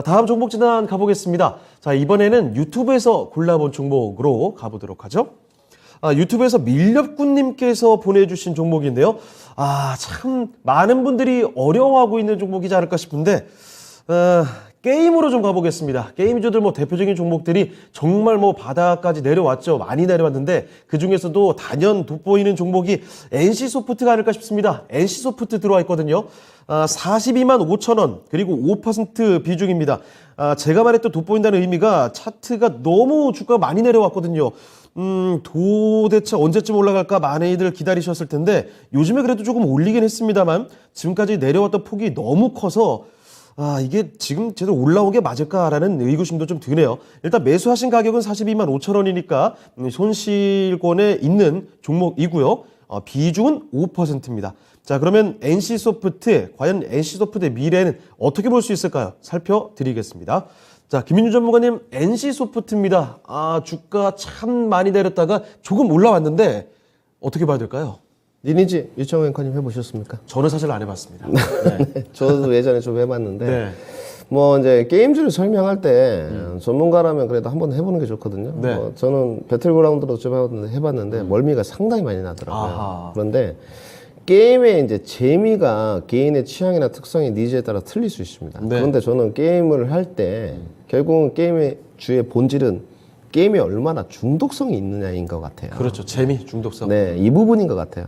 다음 종목 진단 가보겠습니다. 자, 이번에는 유튜브에서 골라본 종목으로 가보도록 하죠. 유튜브에서 밀렵꾼님께서 보내주신 종목인데요. 참 많은 분들이 어려워하고 있는 종목이지 않을까 싶은데 게임으로 좀 가보겠습니다. 게임주들 대표적인 종목들이 정말 바닥까지 내려왔죠. 많이 내려왔는데 그 중에서도 단연 돋보이는 종목이 NC소프트가 아닐까 싶습니다. NC소프트 들어와 있거든요. 42만 5천 원 그리고 5% 비중입니다. 제가 말했던 돋보인다는 의미가 차트가 너무 주가가 많이 내려왔거든요. 도대체 언제쯤 올라갈까 많이들 기다리셨을 텐데 요즘에 그래도 조금 올리긴 했습니다만 지금까지 내려왔던 폭이 너무 커서 이게 지금 제대로 올라온 게 맞을까라는 의구심도 좀 드네요. 일단 매수하신 가격은 42만 5천 원이니까 손실권에 있는 종목이고요. 비중은 5%입니다. 자, 그러면 NC소프트, 과연 NC소프트의 미래는 어떻게 볼 수 있을까요? 살펴드리겠습니다. 자, 김민준 전문가님, NC소프트입니다. 주가 참 많이 내렸다가 조금 올라왔는데 어떻게 봐야 될까요? 리니지 유창호 앵커님 해보셨습니까? 저는 사실 안 해봤습니다. 네. 저도 예전에 좀 해봤는데 네. 이제 게임즈를 설명할 때 전문가라면 그래도 한번 해보는 게 좋거든요. 네. 저는 배틀그라운드로 좀 해봤는데 멀미가 상당히 많이 나더라고요. 아하. 그런데 게임의 이제 재미가 개인의 취향이나 특성이 니즈에 따라 틀릴 수 있습니다. 네. 그런데 저는 게임을 할 때 결국은 게임의 주의 본질은 게임이 얼마나 중독성이 있느냐인 것 같아요. 그렇죠. 재미, 중독성. 네, 이 부분인 것 같아요.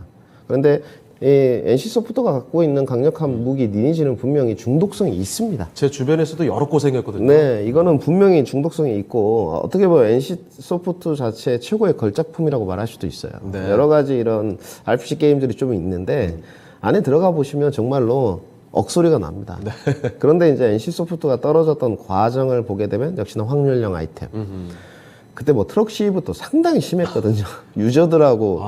그런데 NC소프트가 갖고 있는 강력한 무기 니니지는 분명히 중독성이 있습니다. 제 주변에서도 여러 고생했거든요. 네, 이거는 분명히 중독성이 있고 어떻게 보면 NC소프트 자체의 최고의 걸작품이라고 말할 수도 있어요. 네. 여러 가지 이런 RPG 게임들이 좀 있는데 안에 들어가 보시면 정말로 억소리가 납니다. 네. 그런데 이제 NC소프트가 떨어졌던 과정을 보게 되면 역시나 확률형 아이템. 그때 트럭 시위부터 상당히 심했거든요. 유저들하고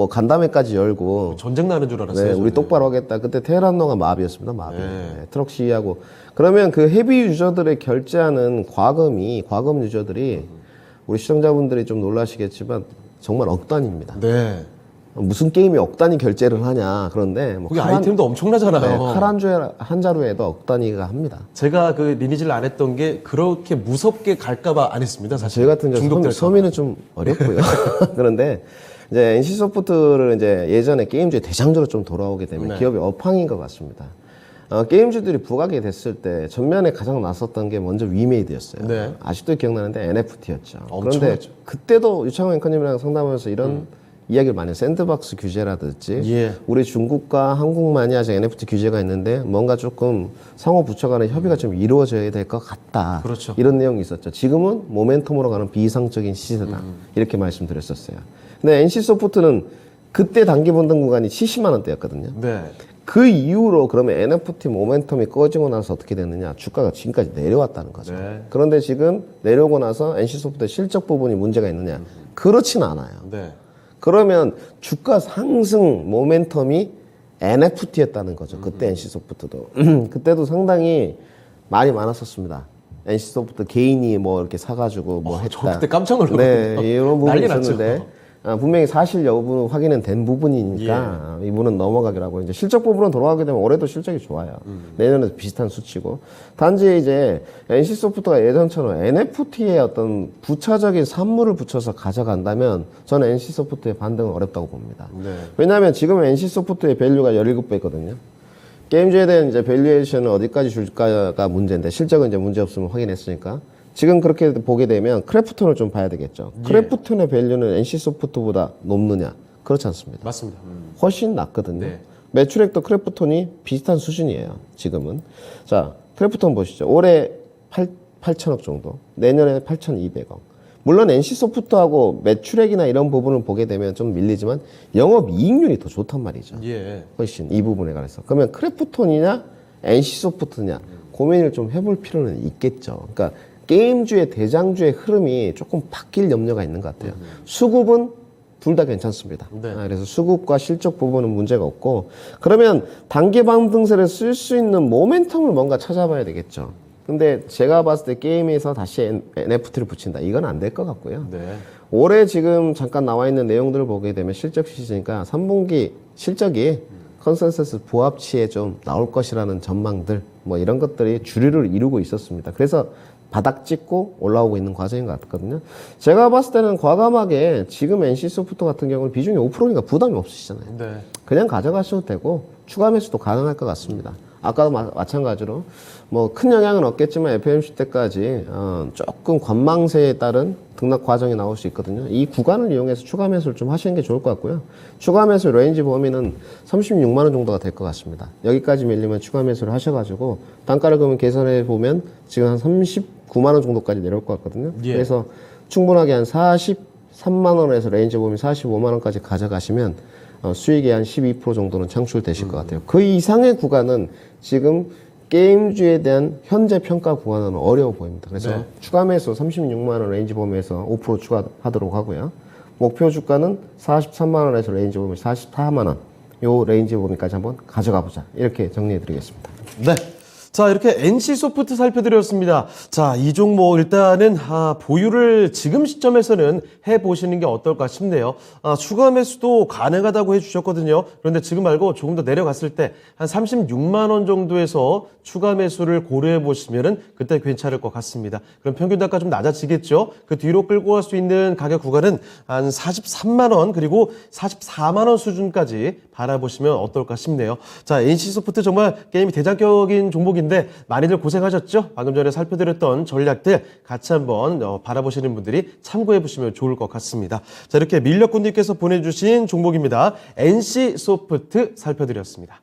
간담회까지 열고 전쟁 나는 줄 알았어요. 네, 우리 저는. 똑바로 하겠다. 그때 테헤란노가 마비였습니다. 마비. 네. 네, 트럭 시위하고 그러면 그 헤비 유저들의 결제하는 과금 유저들이 우리 시청자분들이 좀 놀라시겠지만 정말 억 단위입니다. 네. 무슨 게임이 억 단위 결제를 하냐. 그런데 거기 아이템도 엄청나잖아요. 네, 칼 한 자루에도 억 단위가 합니다. 제가 그 리니지를 안 했던 게 그렇게 무섭게 갈까봐 안 했습니다. 사실. 저희 같은 경우 서민은 좀 어렵고요. 그런데 이제 NC소프트를 이제 예전에 게임주의 대장주로 좀 돌아오게 되면 네. 기업의 업황인 것 같습니다. 게임주들이 부각이 됐을 때 전면에 가장 나섰던 게 먼저 위메이드였어요. 네. 아직도 기억나는데 NFT였죠. 그런데 엄청났죠. 그때도 유창호 앵커님이랑 상담하면서 이런 이야기를 많이 해요. 샌드박스 규제라든지 예. 우리 중국과 한국만이 아직 NFT 규제가 있는데 뭔가 조금 상호 부처 간의 협의가 좀 이루어져야 될 것 같다. 그렇죠. 이런 내용이 있었죠. 지금은 모멘텀으로 가는 비이상적인 시세다. 이렇게 말씀드렸었어요. 근데 NC소프트는 그때 단기 본등 구간이 70만 원대였거든요. 네. 그 이후로 그러면 NFT 모멘텀이 꺼지고 나서 어떻게 됐느냐? 주가가 지금까지 내려왔다는 거죠. 네. 그런데 지금 내려오고 나서 NC소프트의 실적 부분이 문제가 있느냐? 그렇진 않아요. 네. 그러면 주가 상승 모멘텀이 NFT였다는 거죠. 그때 NC소프트도. 그때도 상당히 말이 많았었습니다. NC소프트 개인이 이렇게 사가지고 했다. 저 그때 깜짝 놀랐거든요. 네, 이런 부분이 난리 났죠. 있었는데 분명히 사실 여부는 확인은 된 부분이니까 이분은 넘어가기라고. 이제 실적 부분으로 돌아가게 되면 올해도 실적이 좋아요. 내년에도 비슷한 수치고. 단지 이제 NC소프트가 예전처럼 NFT에 어떤 부차적인 산물을 붙여서 가져간다면 저는 NC소프트의 반등은 어렵다고 봅니다. 네. 왜냐하면 지금 NC소프트의 밸류가 17배거든요. 게임주에 대한 이제 밸류에이션을 어디까지 줄까가 문제인데 실적은 이제 문제 없으면 확인했으니까. 지금 그렇게 보게 되면 크래프톤을 좀 봐야 되겠죠. 크래프톤의 밸류는 NC소프트보다 높느냐? 그렇지 않습니다. 맞습니다. 훨씬 낮거든요. 네. 매출액도 크래프톤이 비슷한 수준이에요. 지금은. 자, 크래프톤 보시죠. 올해 8천억 정도. 내년에 8,200억. 물론 NC소프트하고 매출액이나 이런 부분을 보게 되면 좀 밀리지만 영업이익률이 더 좋단 말이죠. 예. 훨씬 이 부분에 관해서. 그러면 크래프톤이냐 NC소프트냐 고민을 좀 해볼 필요는 있겠죠. 그러니까 게임주의 대장주의 흐름이 조금 바뀔 염려가 있는 것 같아요. 수급은 둘 다 괜찮습니다. 네. 그래서 수급과 실적 부분은 문제가 없고 그러면 단기 반등세를 쓸 수 있는 모멘텀을 뭔가 찾아봐야 되겠죠. 근데 제가 봤을 때 게임에서 다시 NFT를 붙인다. 이건 안 될 것 같고요. 네. 올해 지금 잠깐 나와 있는 내용들을 보게 되면 실적 시즌이니까 3분기 실적이 컨센서스 부합치에 좀 나올 것이라는 전망들 뭐 이런 것들이 주류를 이루고 있었습니다. 그래서 바닥 찍고 올라오고 있는 과정인 것 같거든요. 제가 봤을 때는 과감하게 지금 NC소프트 같은 경우는 비중이 5%니까 부담이 없으시잖아요. 네. 그냥 가져가셔도 되고 추가 매수도 가능할 것 같습니다. 아까도 마찬가지로 뭐 큰 영향은 없겠지만 FOMC 때까지 조금 관망세에 따른 등락 과정이 나올 수 있거든요. 이 구간을 이용해서 추가 매수를 좀 하시는 게 좋을 것 같고요. 추가 매수 레인지 범위는 36만 원 정도가 될 것 같습니다. 여기까지 밀리면 추가 매수를 하셔가지고 단가를 그러면 계산해 보면 지금 한 39만 원 정도까지 내려올 것 같거든요. 예. 그래서 충분하게 한 43만 원에서 레인지 범위 45만 원까지 가져가시면 수익의 한 12% 정도는 창출되실 것 같아요. 그 이상의 구간은 지금 게임주에 대한 현재 평가 구간은 어려워 보입니다. 그래서 네. 추가 매수 36만 원 레인지 범위에서 5% 추가하도록 하고요. 목표 주가는 43만 원에서 레인지 범위 44만 원. 요 레인지 범위까지 한번 가져가 보자. 이렇게 정리해 드리겠습니다. 네. 자, 이렇게 NC소프트 살펴드렸습니다. 자, 이 종목 일단은 보유를 지금 시점에서는 해보시는 게 어떨까 싶네요. 추가 매수도 가능하다고 해주셨거든요. 그런데 지금 말고 조금 더 내려갔을 때 한 36만 원 정도에서 추가 매수를 고려해 보시면은 그때 괜찮을 것 같습니다. 그럼 평균 단가 좀 낮아지겠죠. 그 뒤로 끌고 갈 수 있는 가격 구간은 한 43만 원 그리고 44만 원 수준까지 바라보시면 어떨까 싶네요. 자, NC소프트 정말 게임이 대장격인 종목인데 많이들 고생하셨죠? 방금 전에 살펴드렸던 전략들 같이 한번 바라보시는 분들이 참고해 보시면 좋을 것 같습니다. 자, 이렇게 밀렵꾼님께서 보내주신 종목입니다. NC소프트 살펴드렸습니다.